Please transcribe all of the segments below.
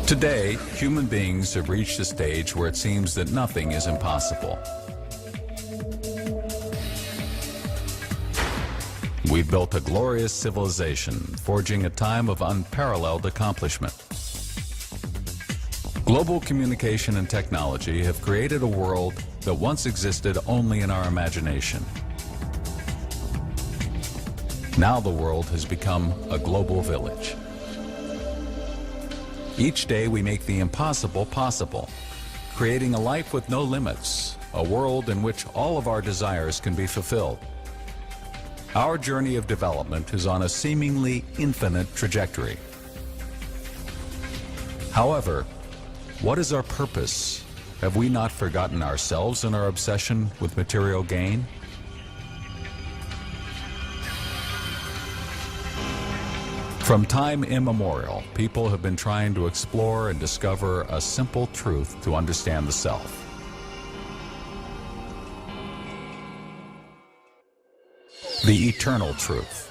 Today, human beings have reached a stage where it seems that nothing is impossible. We've built a glorious civilization, forging a time of unparalleled accomplishment. Global communication and technology have created a world that once existed only in our imagination. Now the world has become a global village. Each day we make the impossible possible, creating a life with no limits, a world in which all of our desires can be fulfilled. Our journey of development is on a seemingly infinite trajectory. However, what is our purpose? Have we not forgotten ourselves in our obsession with material gain? From time immemorial, people have been trying to explore and discover a simple truth to understand the self. The eternal truth.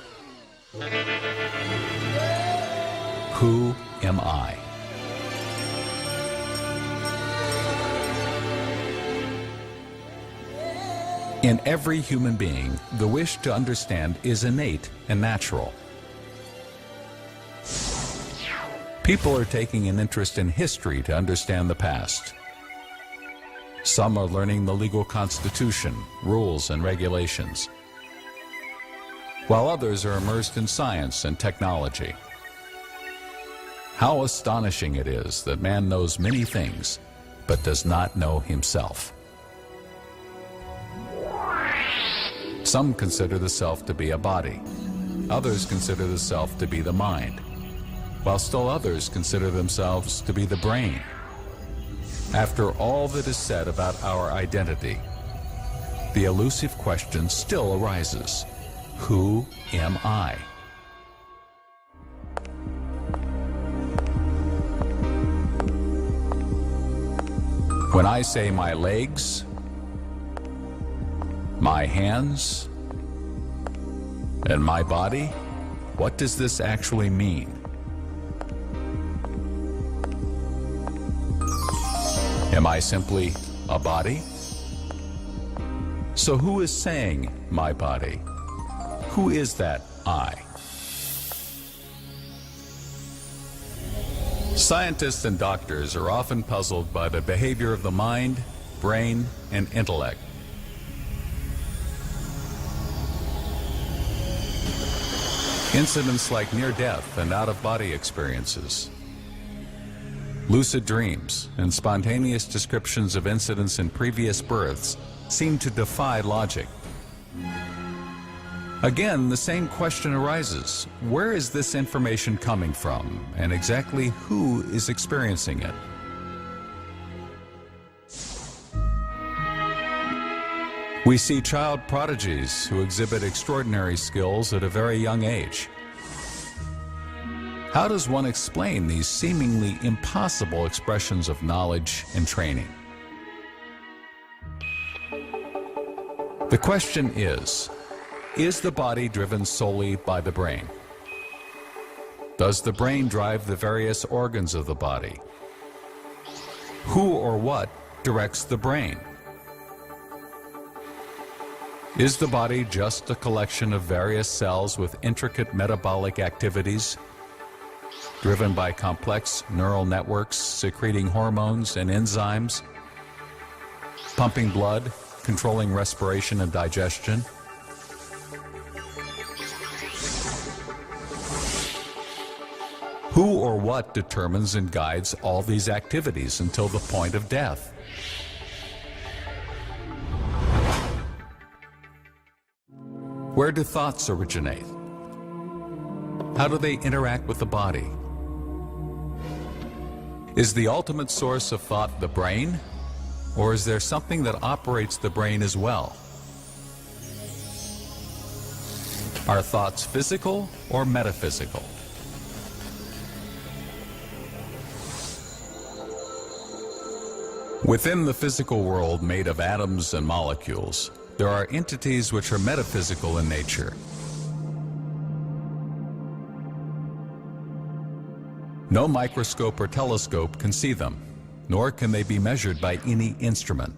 Who am I? In every human being, the wish to understand is innate and natural. People are taking an interest in history to understand the past. Some are learning the legal constitution, rules, and regulations, while others are immersed in science and technology. How astonishing it is that man knows many things, but does not know himself. Some consider the self to be a body. Others consider the self to be the mind, while still others consider themselves to be the brain. After all that is said about our identity, the elusive question still arises: who am I? When I say my legs, my hands, and my body, what does this actually mean? Am I simply a body? So who is saying my body? Who is that I? Scientists and doctors are often puzzled by the behavior of the mind, brain, and intellect. Incidents like near-death and out-of-body experiences, lucid dreams, and spontaneous descriptions of incidents in previous births seem to defy logic. Again, the same question arises: where is this information coming from, and exactly who is experiencing it? We see child prodigies who exhibit extraordinary skills at a very young age. How does one explain these seemingly impossible expressions of knowledge and training? The question is the body driven solely by the brain? Does the brain drive the various organs of the body? Who or what directs the brain? Is the body just a collection of various cells with intricate metabolic activities, driven by complex neural networks secreting hormones and enzymes, pumping blood, controlling respiration and digestion? Who or what determines and guides all these activities until the point of death? Where do thoughts originate? How do they interact with the body? Is the ultimate source of thought the brain, or is there something that operates the brain as well? Are thoughts physical or metaphysical? Within the physical world made of atoms and molecules, there are entities which are metaphysical in nature. No microscope or telescope can see them, nor can they be measured by any instrument.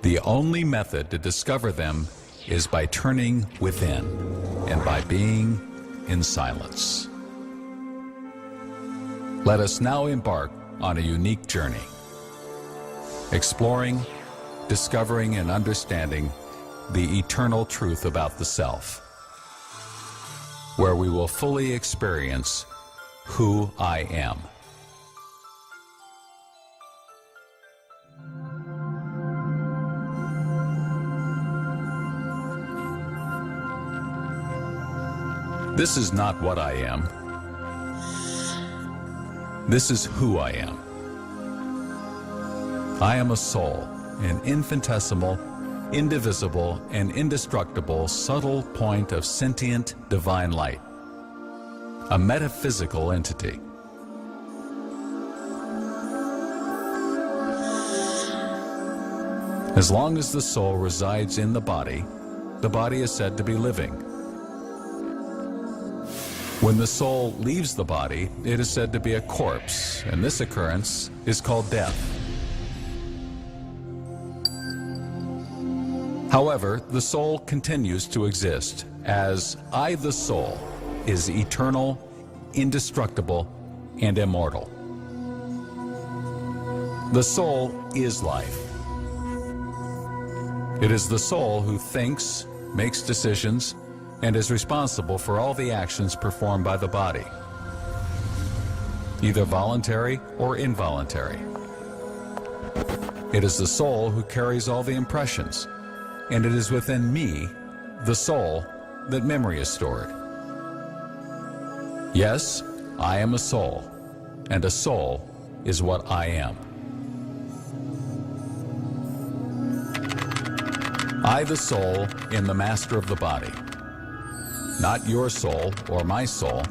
The only method to discover them is by turning within and by being in silence. Let us now embark on a unique journey, exploring, discovering, and understanding the eternal truth about the self, where we will fully experience who I am. This is not what I am. This is who I am. I am a soul, an infinitesimal, indivisible, and indestructible subtle point of sentient divine light, a metaphysical entity. As long as the soul resides in the body is said to be living. When the soul leaves the body, it is said to be a corpse, and this occurrence is called death. However, the soul continues to exist, as I, the soul, is eternal, indestructible, and immortal. The soul is life. It is the soul who thinks, makes decisions, and is responsible for all the actions performed by the body, either voluntary or involuntary. It is the soul who carries all the impressions, and it is within me, the soul, that memory is stored. Yes, I am a soul, and a soul is what I am. I, the soul, am the master of the body. Not your soul or my soul,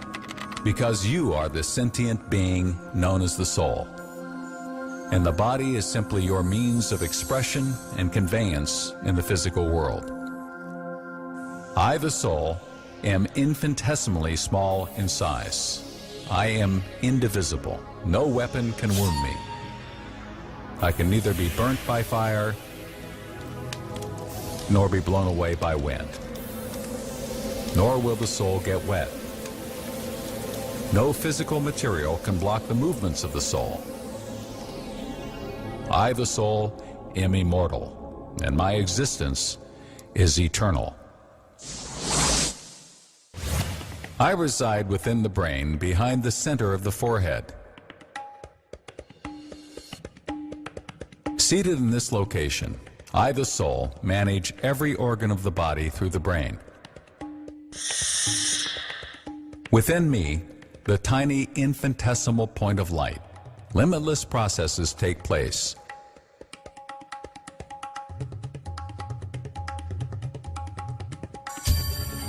because you are the sentient being known as the soul. And the body is simply your means of expression and conveyance in the physical world. I, the soul, am infinitesimally small in size. I am indivisible. No weapon can wound me. I can neither be burnt by fire nor be blown away by wind. Nor will the soul get wet. No physical material can block the movements of the soul. I, the soul, am immortal, and my existence is eternal. I reside within the brain, behind the center of the forehead. Seated in this location, I, the soul, manage every organ of the body through the brain. Within me, the tiny infinitesimal point of light, limitless processes take place.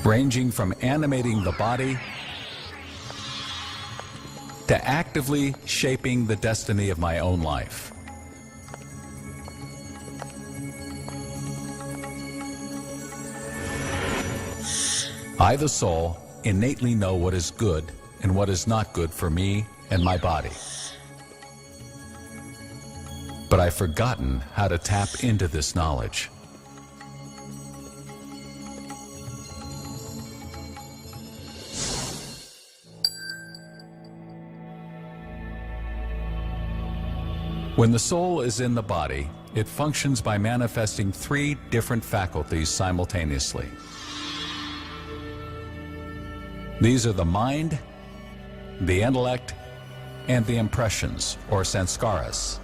Ranging from animating the body to actively shaping the destiny of my own life. I, the soul, innately know what is good and what is not good for me and my body. But I've forgotten how to tap into this knowledge. When the soul is in the body, it functions by manifesting 3 different faculties simultaneously. These are the mind, the intellect, and the impressions, or sanskaras.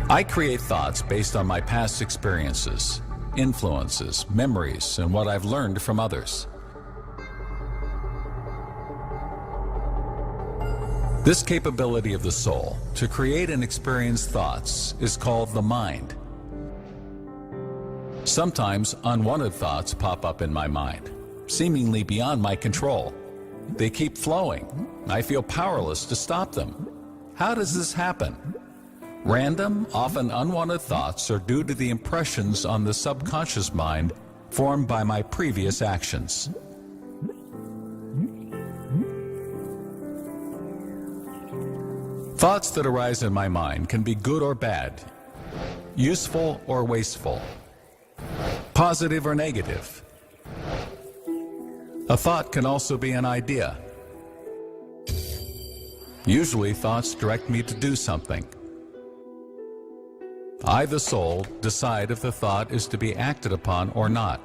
I create thoughts based on my past experiences, influences, memories, and what I've learned from others. This capability of the soul to create and experience thoughts is called the mind. Sometimes unwanted thoughts pop up in my mind, seemingly beyond my control. They keep flowing. I feel powerless to stop them. How does this happen? Random, often unwanted thoughts are due to the impressions on the subconscious mind formed by my previous actions. Thoughts that arise in my mind can be good or bad, useful or wasteful, positive or negative. A thought can also be an idea. Usually, thoughts direct me to do something. I, the soul, decide if the thought is to be acted upon or not,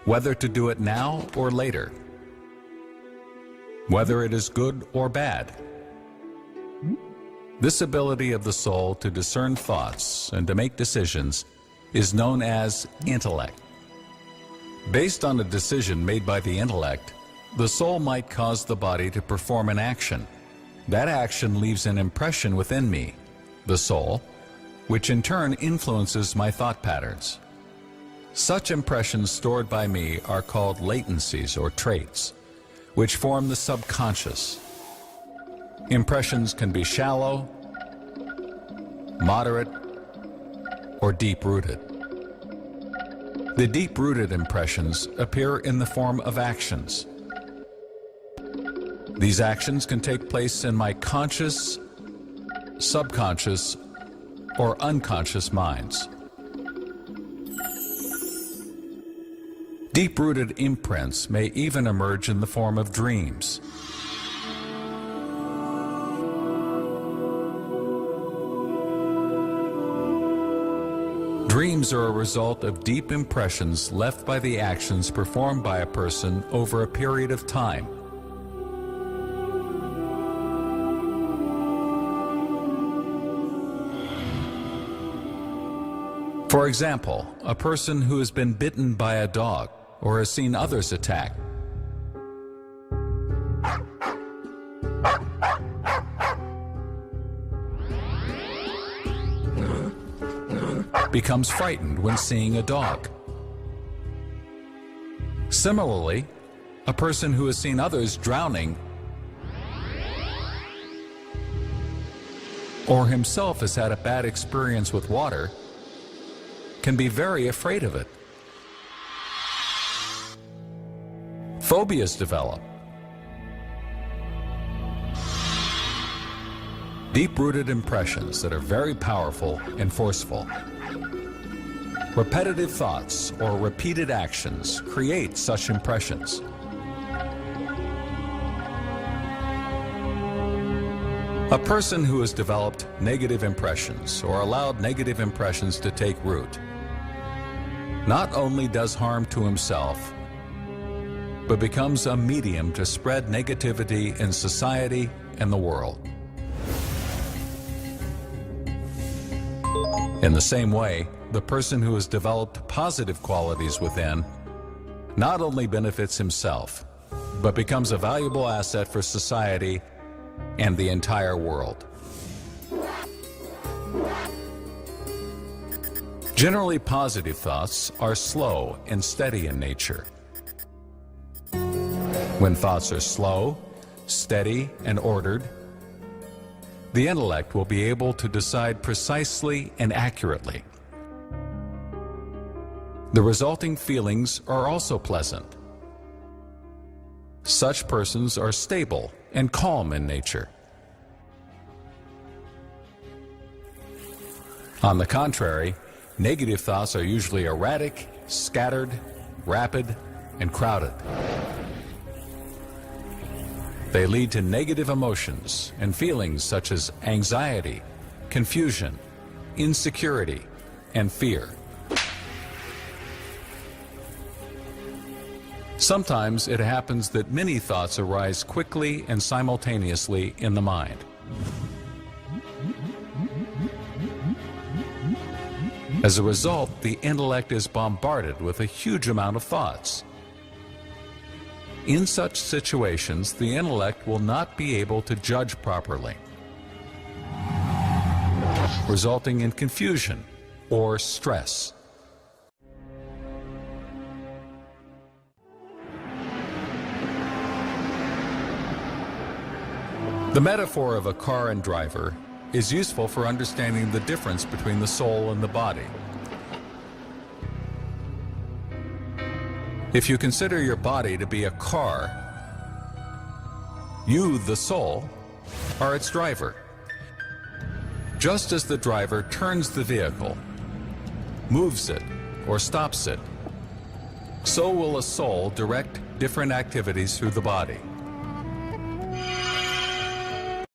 whether to do it now or later, whether it is good or bad. This ability of the soul to discern thoughts and to make decisions is known as intellect. Based on a decision made by the intellect, the soul might cause the body to perform an action. That action leaves an impression within me, the soul, which in turn influences my thought patterns. Such impressions stored by me are called latencies or traits, which form the subconscious. Impressions can be shallow, moderate, or deep-rooted. The deep-rooted impressions appear in the form of actions. These actions can take place in my conscious, subconscious, or unconscious minds. Deep-rooted imprints may even emerge in the form of dreams. Dreams are a result of deep impressions left by the actions performed by a person over a period of time. For example, a person who has been bitten by a dog or has seen others attacked becomes frightened when seeing a dog. Similarly, a person who has seen others drowning or himself has had a bad experience with water can be very afraid of it. Phobias develop. Deep-rooted impressions that are very powerful and forceful. Repetitive thoughts or repeated actions create such impressions. A person who has developed negative impressions or allowed negative impressions to take root not only does harm to himself, but becomes a medium to spread negativity in society and the world. In the same way, the person who has developed positive qualities within not only benefits himself, but becomes a valuable asset for society and the entire world. Generally, positive thoughts are slow and steady in nature. When thoughts are slow, steady, and ordered, the intellect will be able to decide precisely and accurately. The resulting feelings are also pleasant. Such persons are stable and calm in nature. On the contrary, negative thoughts are usually erratic, scattered, rapid, and crowded. They lead to negative emotions and feelings such as anxiety, confusion, insecurity, and fear. Sometimes it happens that many thoughts arise quickly and simultaneously in the mind. As a result, the intellect is bombarded with a huge amount of thoughts. In such situations, the intellect will not be able to judge properly, resulting in confusion or stress. The metaphor of a car and driver is useful for understanding the difference between the soul and the body. If you consider your body to be a car, you, the soul, are its driver. Just as the driver turns the vehicle, moves it, or stops it, so will a soul direct different activities through the body.